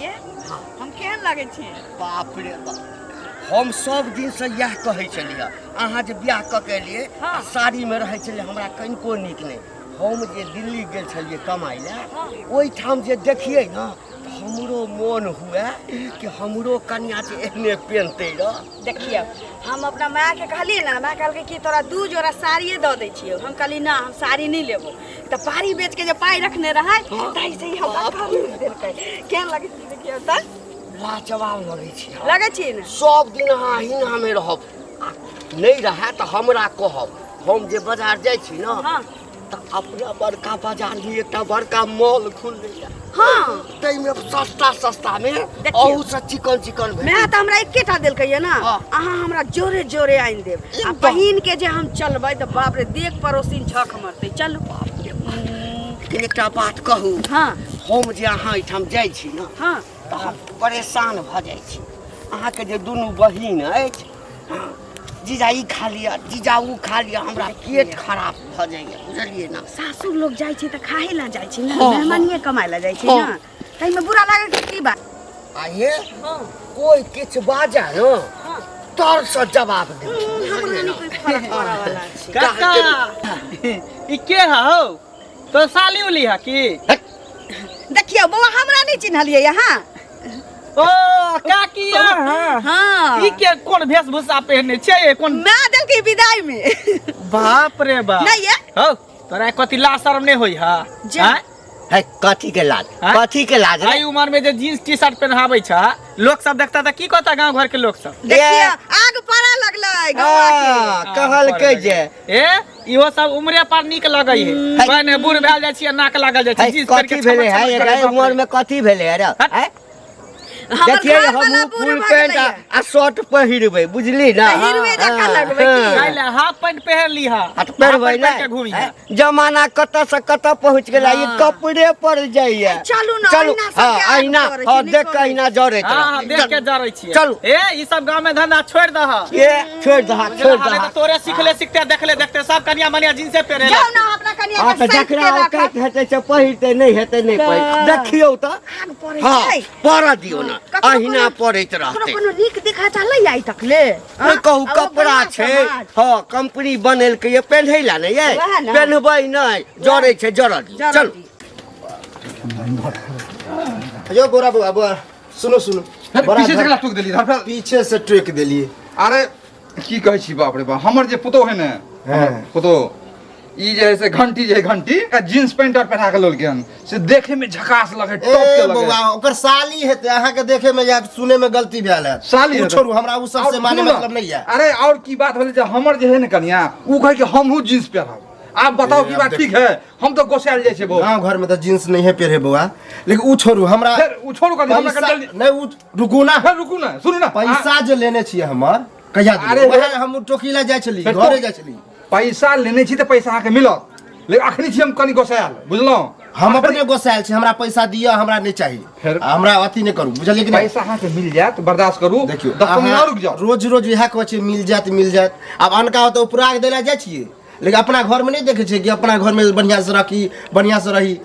देखिए हम केहन लगे छी। बाप रे बाप, हम सब दिन से यह कहे चलिए अहाँ जे बियाह क के लिए साड़ी में रहे चलिए हमरा कनिको नीक नहीं। हम जे दिल्ली गेल छलिए कमाई ले ओई ठाम जे देखिए ना हमरो मन हुए कि हमरो कन्या जे एहने पहनते रह। देखिए हम अपना माँ के कहलिए ना, माँ कहल कि तोरा 2 जोड़ा साड़िए दे दै छियो। हम कहली ना हम साड़ी नहीं लेबो, तो पारी बेच के जो पाई रखने रहे ताई से ही हम खरीद देलकै। केहन लगे छी देखियो त लाजवाब लगे छी ना। सब दिन अहाँ हिना में रहब, नहीं रहे तो हमरा कहब। हम जे बाजार जाय छी ना तो अपना बड़का बाजार में एक बड़का मॉल खुल गया। हाँ तई में सस्ता में और से चिकन मैं तो हमरा एकेटा देलकै ना। अहाँ हमरा जोरे जोरे आइन देब आ बहिन के जे हम चलबै तो बाप रे देख पड़ोसिन झक मरते। चलू एकटा बात कहू। हाँ हम जे अहाँ एठाम जाय छी ना हाँ तो हम परेशान भ जाय छी। अहाँ के जे दुनू बहिन अछि, जीजा ई खा लिया जीजा ऊ खा लिया, हमरा पेट खराब भ जाइए बुझलिए ना। सासुर लोग जाय छी त खाए ला जाय छी ना, मेहमानिए कमाए ला जाय छी ना। तई में बुरा लागे के की बात। आइए कोई किछ बाजा ना तर से जवाब दे। हमरा नहीं कोई फर्क पड़ा वाला छी। काका ई के हो तो साली उली है की? देखियो बउआ हमरा नहीं चिन्हलिए यहाँ। ओ काकी हाँ ई के कोन वेशभूषा पहने छे? कोन मैं दिल की विदाई में। बाप रे बाप नहीं है हो तोरा कथि ला शर्म नहीं होई हा? है कथी के लाज? कथी के लाज? आई उम्र में जे जींस टी शर्ट पहनावे छ लोग सब देखता त की कहता गांव घर के लोग सब? देखिए आग पड़ा लगलै गवा के। कहल के जे ए इहो सब उम्रे पर निक लगै है। माने बूढ़ भेल जाय छी नाक लागल जाय छी जींस पर के। कथी भेले है एकरा उम्र में? कथी भेले है रे? देखिए हम फुल पैंट आ शर्ट पहिरबै बुझली ना। पहिरबै जका लगबै की? काइले हाफ पैंट पहन ली हा आ तो पहिरबै ना। जमाना कत से कत पहुंच गेला, ये कपड़े पर जाइए। चलू ना आईना से आईना हां देख के आईना जरे। हां देख के जरै छी। चलू ए ई सब गांव में धंधा छोड़ दह। ये छोड़ दह। तोरे सिखले सिखते देखले देखते सब कन्या मनिया जींस पेरे जाओ ना अपना कन्या के साथ जकरा औकात हेतै से पहिरते नहीं हेतै नहीं पहिर। देखियो त हां पर दियो ना अहिना पड़ैत रहते। कोनो नीक दिखा चलै आई तक ले। कहू कपड़ा छै हां कंपनी बनल के ये पहनैला नहीं ये पहनबै नहीं जरे छै जरल। चल यो गोरा बुआ सुनो पीछे से टूक देली पीछे से टूक देली। अरे की कहै छी बाप रे बाप, हमर जे पुतो है ने पुतो ई जे है से घंटी जे है घंटी का जींस पैंट और पहना के लोलके हन से देखे में झकास लगे टॉप के लगे। बउआ ओकर साली हेते अहाँ के देखे में या सुने में गलती भेल है। साली है छोड़ू हमरा उ सब से माने मतलब नहीं है। अरे और की बात होले जे हमर जे है ने कन्या उ कहे कि हमहु जींस पहनब। आप बताओ की बात ठीक है? हम तो गोसाल जाय छे बो गांव घर में तो जींस नहीं है पहरे बउआ, लेकिन उ छोड़ू हमरा उ छोड़ू कर हमरा कर जल्दी नहीं उ रुकू ना सुनू ना। पैसा जे लेने छी हमर कहिया अरे वह हम टोकीला जाय छली घरे जाय छली। पैसा लेने छी त पैसा आके मिलत, लेकिन अखनी छी हम कनी गोसाल बुझलो। हम अपने गोसाल छी, हमरा पैसा दिया हमरा नहीं चाहिए। हमरा अथी नहीं करू बुझलिए कि नहीं। पैसा आके मिल जात बर्दाश्त करू। देखियो 10 मिनट और रुक जाओ। रोज रोज यह कहै छै मिल जात। अब अनका हो तो पुराग देला जाय छिए, लेकिन अपना घर में नहीं देखे छै कि अपना घर में बढ़िया से रही।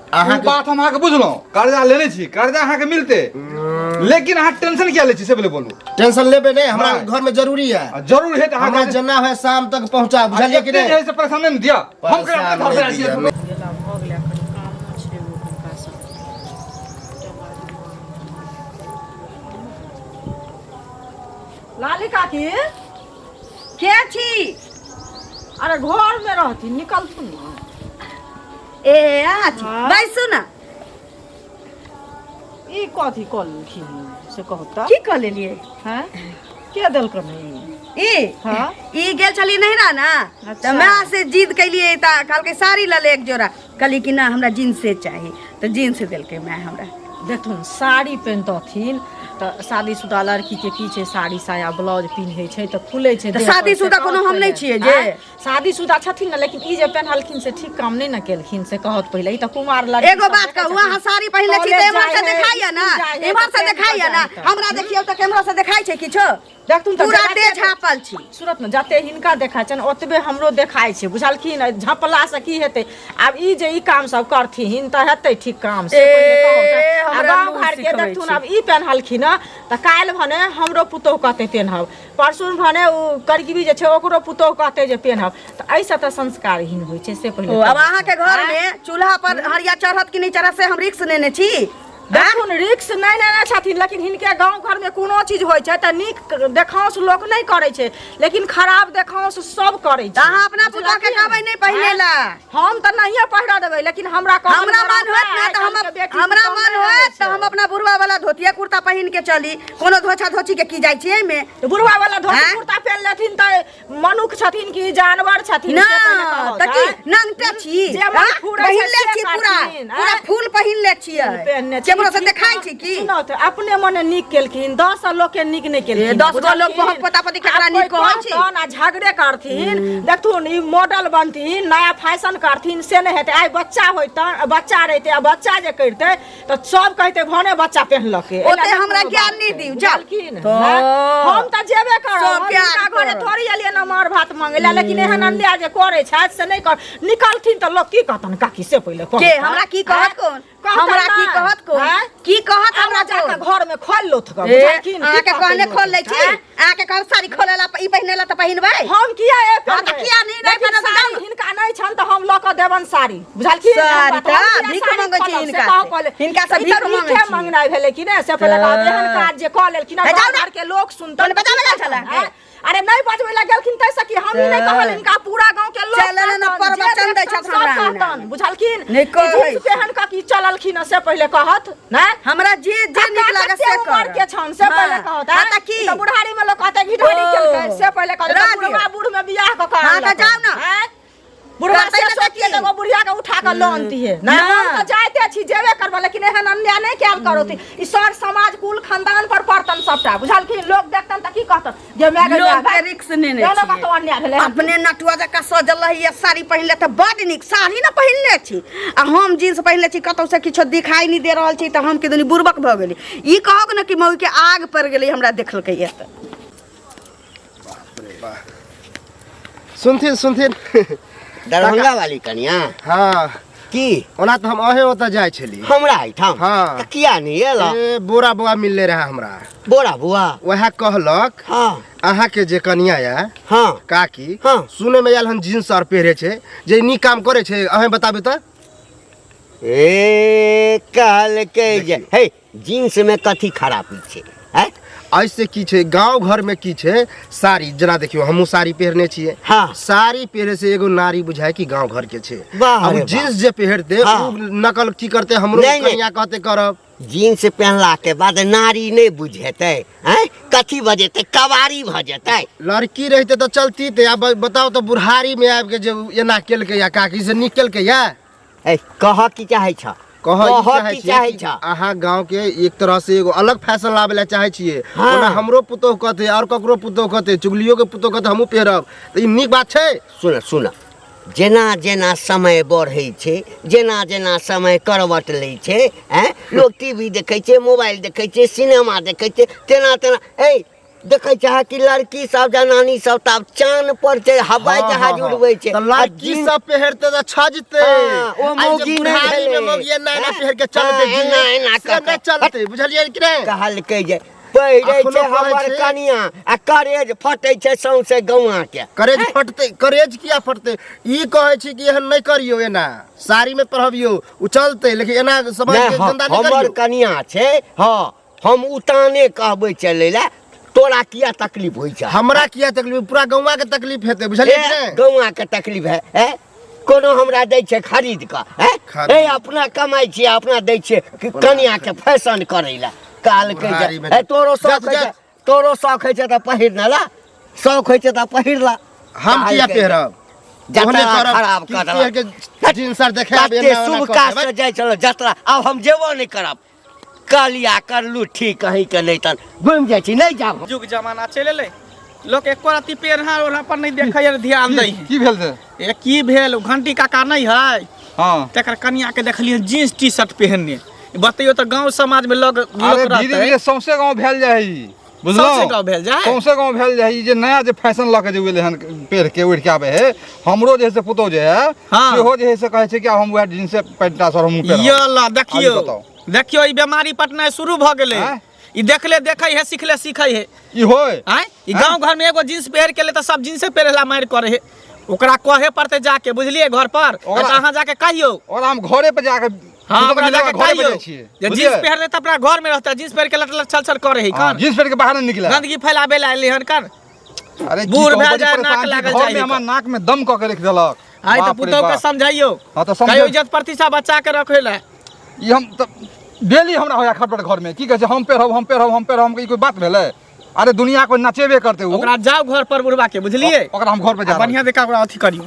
अहाँ बात हम अहाँ के बुझलो, कर्जा लेने छी कर्जा अहाँ के मिलते, लेकिन अहाँ टेंशन क्या ले छी से बोले बोलू। टेंशन लेबे नहीं, हमरा घर में जरूरी है। जरूर है त हमरा जना है शाम तक पहुंचा बुझलिए कि नहीं। ऐसे परेशान नहीं दिया हम के घर से आइए। लाली काकी के छी? अरे घर में रहती निकल सुन ए आछ बैसु ना। ई कथी कलखिन से कहता की क लेलिए? हैं के देल कर नहीं ई हां ई गेल छली नहिरा ना त मैं से जिद कैलिए त काल के साड़ी ल ले एक जोड़ा। कहली कि ना हमरा जींस से चाहिए तो जींस देल के मैं हमरा देखथुन साड़ी पहनतथिन त शादीशुदा लड़की के की छै साड़ी साया ब्लाउज पिन्है छै त खुले छै। त शादीशुदा कोनो हम नहीं छिए जे शादीशुदा छथिन ना, लेकिन ई जे पहनलखिन से ठीक काम नहीं ना केलखिन से कहत पहिले। ई त कुमार लड़की एगो बात कहू, वहां साड़ी पहनले छी त एमहर से देखाइया ना, एमहर से देखाइया ना। हमरा देखियो त कैमरा से देखाइ छै किछो? देखथुन त पूरा देह झाँपल छी सूरत में जते हिनका देखाइ छन ओतबे हमरो देखाइ छै बुझलखिन झपला से की हेतै आब ई जे ई काम सब करथिन त हेतै ठीक काम से पहिले कहू गाँव घर के देखथुन आब ई पहनलखिन त काल्हि भने हमरो पुतोह कहते पेनहब परसुन भने उ करगिबी जे छै ओकरो पुतोह कहते जे पेनहब त ऐसा त संस्कारहीन होइ छै से पहिले अब अहाँ के घर में चूल्हा पर हरिया चढ़त कि नहीं चढ़त से हम रिक्स लेने छी देखुन रिक्स नहीं लेने छथिन लेकिन हिनके गांव घर में कोनो चीज होइ छै त नीक देखाउस लोक नहीं करे छै लेकिन खराब देखाउस सब करे छै अहाँ अपना पुतोह के कहबै नहीं पहिने ला हम त नहिए पहिरा देबै लेकिन हमरा हमरा मन होत ना त हमरा मन होत त हम अपना बुढ़वा वाला धोतिया कुर्ता पहिन के चली कोनो धोछा धोची के की जाइ छी एमे बुढ़वा वाला धोती कुर्ता पहन लेथिन त मनुख छथिन कि जानवर छथिन ना त की नंगटे छी पहिन ले छी पूरा पूरा फूल पहिन ले छियै केमरो से देखाइ छी की सुनो त अपने मने नीक केलखिन 10 लोग के नीक नहीं केलखिन 10 गो लोग बहुत पतापति केकरा नीक कहै छी ना झगड़े करथिन देखथुन ई मॉडल बनथिन नया फैशन करथिन से नहीं हेतै आइ बच्चा होइतै बच्चा रहतै आ बच्चा जे करतै त सब कहतै भने बच्चा पहनलकै ओते हमरा ज्ञान नहीं दिउ जलखिन हम त जेबे करब हिनका घरे थोड़ी एलिए न मार भात मांगैला लेकिन एहन अन्या जे करे छथि से नहीं कर निकलथिन त लोग की कहतन काकी से पहिले के हमरा की कहत कोन हमरा की कहत कोन की कहत हमरा जाके घर में खोल लो थक बुझाइकिन अहाँ के कहने खोल लै छी अहाँ के कहब साड़ी खोलेला ई पहिनेला त पहिनबै हम किया ए त किया नहीं पहिने साड़ी हिनका नहीं छन त हम ल क देबन साड़ी बुझाइकिन साड़ी त भीख मांगै छी हिनका से भीख मांगै छी मंगनाइ भेलै कि ने से पहिले कहब एहन काज जे क लेलखिन घर के लोग सुनतन बजावे गेल छला अरे नहीं बजबै ला गेलखिन तैसे कि हम नहीं कहल हिनका पूरा गांव के लोग चलन न प्रवचन दै छथि हमरा बुझलखिन नहीं कहै पहन का की चललखिन से पहिले कहत ना हमरा जे नीक लागे से कर के छन से पहिले कहत त की त बुढ़ारी में लोग कहते घिढारी केलकै से पहिले कहत बुढ़वा बूढ़ में बियाह क कर हां त जाओ ना बुढ़वा से सोचिए एगो बुढ़िया के उठा के लोनती है ना हम त जाइते छी जेबे करबा लेकिन एहन अन्याय नहीं कैल करोती ई सर समाज कुल खानदान पर पड़तन सबटा बुझलखिन लोग देखतन त की कहतन जे मैं लोग के रिक्स नेने छी लोग तो अन्याय भेलै अपने नटुआ जका सजल रहिए साड़ी पहिनले त बड नीक साड़ी न पहिनले छी आ हम जींस पहिनले छी कतौ से किछो दिखाई नहीं दे रहल छी त हम के दुनी बुर्बक भ गेली ई कहक न कि मौगी के आग पर गेलै हमरा देखलकै या त सुनथिन दरभंगा वाली कनिया हाँ की ओना तो हम अहे ओतऽ जाइ छली हमरा एठाम हाँ। त किया नहीं एला ए बोरा बुआ मिलले रहे हमरा बोरा बुआ वह कहलक हाँ अहाँ के जे कनिया या हाँ काकी हाँ। सुने में आयल हन जींस आर पहिरे छै जे नीक काम करे छै अहें बताबे त ए कहल के जे हे जींस में कथी खराबी छै हैं ऐसे की छै गांव घर में की छै साड़ी जना देखियो हमहू साड़ी पहरने छिए हाँ। साड़ी पहरे से एगो नारी बुझाय कि गांव घर के छै वाह अब रे जींस जे पहरते हाँ। उ नकल की करते हमरो नहीं, नहीं। कनिया कहते करब जींस पहनला के बाद नारी नहीं बुझेतै हैं कथी बजेतै कवारी भ जेतै लड़की रहते तो चलती थे अब बताओ तो बुढ़ारी में आब के जे एना केलकै या काकी से नीक केलकै या ए कह की चाहे छ कह की चाहे छ अहाँ गांव के एक तरह से एगो अलग फैशन लावे ला चाहे छिए हाँ। ओना हमरो पुतोह कहते और ककरो पुतोह कहते चुगलियो के पुतोह कहते हमहू पहरब त ई नीक बात छै सुन सुन जेना जेना समय बढ़ै छै जेना जेना समय करवट लै छै हैं लोग टीवी देखै छै मोबाइल देखै छै सिनेमा देखै छै तेना तेना ए देखै छै कि लड़की सब जनानी सब तब चांद पर छै हवाई जहाज उड़बै छै त लड़की सब पहरते त छजते हाँ, ओ मौगी नहीं बुढ़ारी में भेलै। मौगी एना एना पहर के हाँ, चलते एना एना से नहीं चलते बुझलिए कि नहीं कहलकै जे पहिरै अखनो छै कहै हमर छै। कनिया आ करेज फटै छै सौंसे गौआ के करेज फटते करेज किया फटते ई कहै छी कि एहन नहीं करियो एना साड़ी में पहरबियो उ चलते लेकिन एना समाज के धंधा नहीं हमर करियो कनिया छै हाँ हम उताने कहबै चलै ला तोरा किया तकलीफ होइ छै हमरा किया तकलीफ पूरा गौवा के तकलीफ हेते बुझलिए कि नहीं गौआ के तकलीफ है कोनो हमरा दै छै खरीद कऽ खरीद। ए अपना कमाई छियै अपना दै छियै कनिया के फैशन करै ला काल के बुढ़ारी में। तोरो शौक जा, है जा। तोरो शौक है त पहिर न ला शौक है त पहिर ला हम किया पहरब जतरा ओहने करब खराब कि कर पहर के जींस आर देखाब कते शुभ काज से जाइ छलो जतरा अब हम जेबो नहीं करब कालिया करलू ठीक कहीं के नहीं तन घुम जाइ छी नहीं जाब जुग जमाना चले ले लोग एको रति पेरहा ओढ़ा पर नहीं देखै है ध्यान दै है की भेल से ए की भेल घंटी काका नहीं है हाँ तकर कनिया के देखलिए जींस टी शर्ट पहनने बतैयो तो गांव समाज में लोग अरे धीरे धीरे सौंसे गाँव भेल जाइ सौंसे गाँव भेल जाए। सौंसे गाँव भेल जाए। ई जे नया जे फैशन लऽ के जे गेले हन पेड़ के उड़ के आबे है, हमरो जे है से पुतौ जे है हाँ। सेहो जे है से कहे छै कि हम वएह जींस पैंट सर हम पेड़ यो ला देखियो आगे बताओ। देखियो ई बीमारी पटनाइ शुरू भ गेलै। आँय? ई देखले देखै है, सिखले सीखै है। ई होय आय ई गांव घर में एगो जींस पहिर के ले त सब जींसे पहिरला मार करे है। ओकरा कहे पड़ते जाके, बुझलिए, घर पर ओकरा- अहाँ जाके कहियो। और हम घरे पे जाके हाँ, ओकरा जाके घरे पे कहियो जाइ छियै जे जींस पहिर त अपना घर में रहता, जींस पहिर के लट लट छल छल करे है। हाँ, कान जींस पेड़ के बाहर नहीं निकला। गंदगी फैलाबे ला एलै हन कर। अरे की बूढ़ कहू, भए बड़ी जाए, परेशान नाक छी। लागल घर जाइ में है हमार तऽ। नाक में दम क के रख देलक। आइ त बाप रे पुतौ के बाप। समझाइयो। हाँ, तो कहियो समझाइयो। इज्जत प्रतिष्ठा बचा के रखे ला। ई हम त डेली हमरा होया खटपट घर में की कहे छै हम पेरब हम पेरब हम पेरब, हम ई कोई बात भेलै? अरे दुनिया को नचेबे करते उ। ओकरा जाओ घर पर बुढ़वा के, बुझलिए, ओकरा हम घर पे जा बढ़िया देखा ओकरा अथी करियो।